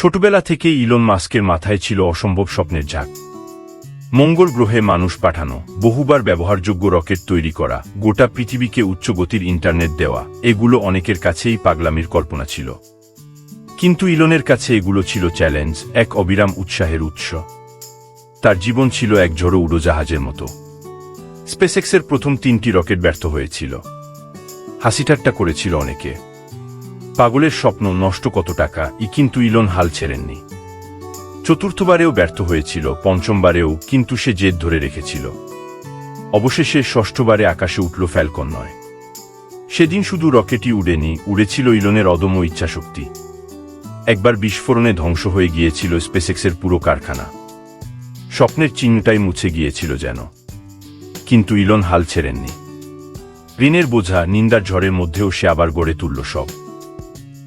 ছোটবেলা থেকেই ইলন মাস্কের মাথায় ছিল অসম্ভব স্বপ্নের ঝাঁক। মঙ্গল গ্রহে মানুষ পাঠানো, বহুবার ব্যবহারযোগ্য রকেট তৈরি করা, গোটা পৃথিবীকে উচ্চগতির ইন্টারনেট দেওয়া, এগুলো অনেকের কাছেই পাগলামির কল্পনা ছিল। কিন্তু ইলনের কাছে এগুলো ছিল চ্যালেঞ্জ, এক অবিরাম উৎসাহের উৎস। তার জীবন ছিল এক ঝড়ো উড়োজাহাজের মতো। স্পেসএক্সের প্রথম 3টি রকেট ব্যর্থ হয়েছিল। হাসিঠাট্টা করেছিল অনেকে। পাগলের স্বপ্ন, নষ্ট কত টাকা, কিন্তু ইলন হাল ছেড়েননি। চতুর্থবারেও ব্যর্থ হয়েছিল, পঞ্চমবারেও, কিন্তু সে জেদ ধরে রেখেছিল। অবশেষে ষষ্ঠবারে আকাশে উঠল ফ্যালকন 9। সেদিন শুধু রকেটই উড়েনি, উড়েছিল ইলনের অদম্য ইচ্ছাশক্তি। একবার বিস্ফোরণে ধ্বংস হয়ে গিয়েছিল স্পেসএক্সের পুরো কারখানা। স্বপ্নের চিহ্নটাই মুছে গিয়েছিল যেন। কিন্তু ইলন হাল ছেড়েননি। ঋণের বোঝা, নিন্দার ঝড়ের মধ্যেও সে আবার গড়ে তুলল সব।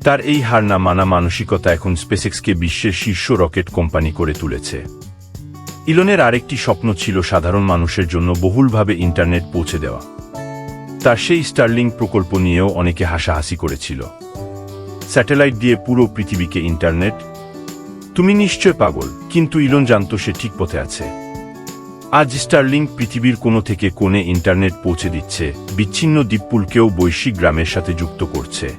তার এই হার না মানা মানসিকতা এখন স্পেসএক্সকে বিশ্বের শীর্ষ রকেট কোম্পানি করে তুলেছে। ইলনের আরেকটি স্বপ্ন ছিল সাধারণ মানুষের জন্য বহুলভাবে ইন্টারনেট পৌঁছে দেওয়া। তার সেই স্টারলিংক প্রকল্প নিয়েও অনেকে হাসাহাসি করেছিল। স্যাটেলাইট দিয়ে পুরো পৃথিবীকে ইন্টারনেট। তুমি নিশ্চয় পাগল, কিন্তু ইলন জানত সে ঠিক পথে আছে। আজ স্টারলিংক পৃথিবীর কোণে থেকে কোণে ইন্টারনেট পৌঁছে দিচ্ছে, বিচ্ছিন্ন দ্বীপপুলকেও বৈশ্বিক গ্রামের সাথে যুক্ত করছে।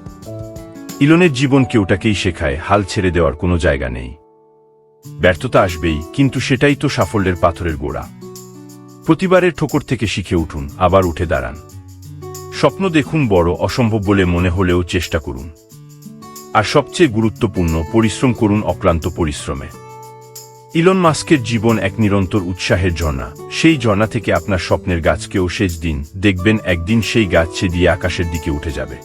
ইলনের জীবন কেউটাকেই শেখায়, হাল ছেড়ে দেওয়ার কোনো জায়গা নেই। ব্যর্থতা আসবেই, কিন্তু সেটাই তো সাফল্যের পাথরের গোড়া। প্রতিবারের ঠোকর থেকে শিখে উঠুন, আবার উঠে দাঁড়ান। স্বপ্ন দেখুন বড়, অসম্ভব বলে মনে হলেও চেষ্টা করুন। আর সবচেয়ে গুরুত্বপূর্ণ, পরিশ্রম করুন অক্লান্ত পরিশ্রমে। ইলন মাস্কের জীবন এক নিরন্তর উৎসাহের ঝর্ণা। সেই ঝর্ণা থেকে আপনার স্বপ্নের গাছকেও সেচ দিন, দেখবেন একদিন সেই গাছ ছেয়ে দিয়ে আকাশের দিকে উঠে যাবে।